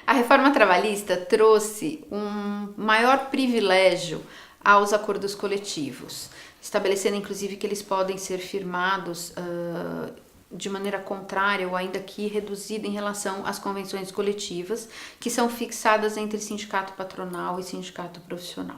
A reforma trabalhista trouxe um maior privilégio aos acordos coletivos, estabelecendo inclusive que eles podem ser firmados de maneira contrária ou ainda que reduzida em relação às convenções coletivas, que são fixadas entre sindicato patronal e sindicato profissional.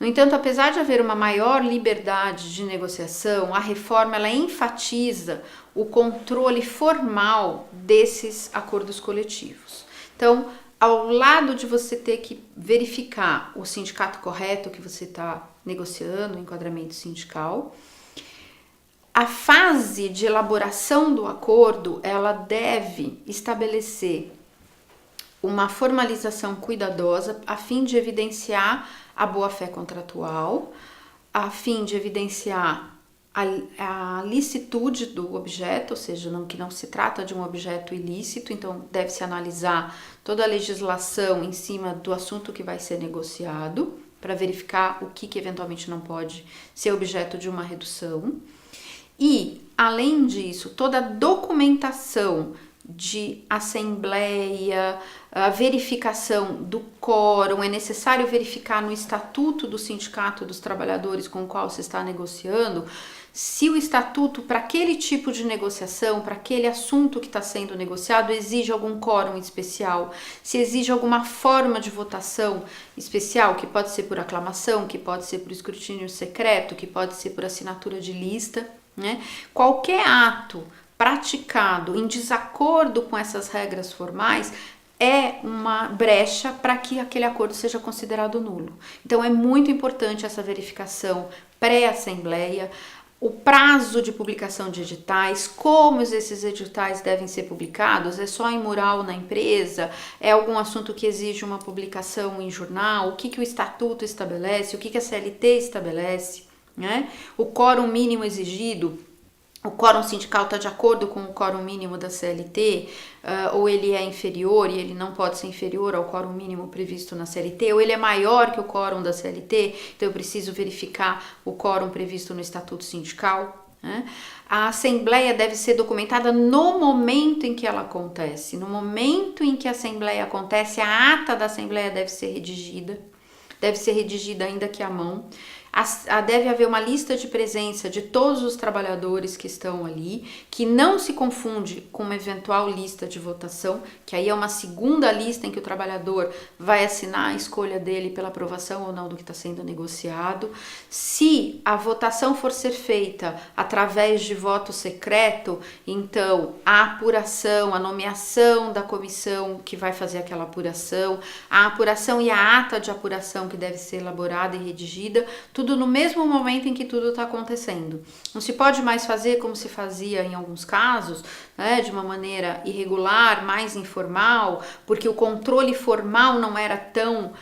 No entanto, apesar de haver uma maior liberdade de negociação, a reforma ela enfatiza o controle formal desses acordos coletivos. Então, ao lado de você ter que verificar o sindicato correto que você está negociando, o enquadramento sindical, a fase de elaboração do acordo, ela deve estabelecer uma formalização cuidadosa a fim de evidenciar a boa-fé contratual, a fim de evidenciar a licitude do objeto, ou seja, que não se trata de um objeto ilícito, então deve-se analisar toda a legislação em cima do assunto que vai ser negociado, para verificar o que eventualmente não pode ser objeto de uma redução. E, além disso, toda a documentação de assembleia, a verificação do quórum, é necessário verificar no estatuto do sindicato dos trabalhadores com o qual se está negociando, se o estatuto para aquele tipo de negociação, para aquele assunto que está sendo negociado, exige algum quórum especial, se exige alguma forma de votação especial, que pode ser por aclamação, que pode ser por escrutínio secreto, que pode ser por assinatura de lista, né? Qualquer ato praticado em desacordo com essas regras formais é uma brecha para que aquele acordo seja considerado nulo. Então é muito importante essa verificação pré-assembleia, o prazo de publicação de editais, como esses editais devem ser publicados, é só em mural na empresa, é algum assunto que exige uma publicação em jornal, o que o estatuto estabelece, o que a CLT estabelece, né? O quórum mínimo exigido, o quórum sindical está de acordo com o quórum mínimo da CLT, ou ele é inferior e ele não pode ser inferior ao quórum mínimo previsto na CLT, ou ele é maior que o quórum da CLT, então eu preciso verificar o quórum previsto no Estatuto Sindical, né? A assembleia deve ser documentada no momento em que ela acontece. No momento em que a assembleia acontece, a ata da assembleia deve ser redigida ainda que à mão. Deve haver uma lista de presença de todos os trabalhadores que estão ali, que não se confunde com uma eventual lista de votação, que aí é uma segunda lista em que o trabalhador vai assinar a escolha dele pela aprovação ou não do que está sendo negociado. Se a votação for ser feita através de voto secreto, então a apuração, a nomeação da comissão que vai fazer aquela apuração, a apuração e a ata de apuração que deve ser elaborada e redigida, tudo no mesmo momento em que tudo está acontecendo. Não se pode mais fazer como se fazia em alguns casos, né, de uma maneira irregular, mais informal, porque o controle formal não era tão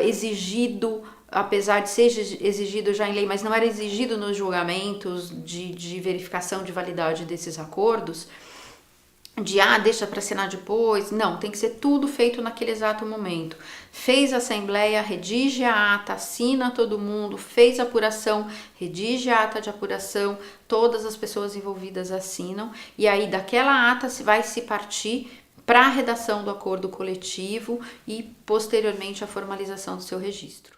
exigido, apesar de ser exigido já em lei, mas não era exigido nos julgamentos de verificação de validade desses acordos, deixa para assinar depois. Não, tem que ser tudo feito naquele exato momento. Fez a assembleia, redige a ata, assina todo mundo, fez a apuração, redige a ata de apuração, todas as pessoas envolvidas assinam, e aí daquela ata vai se partir para a redação do acordo coletivo e posteriormente a formalização do seu registro.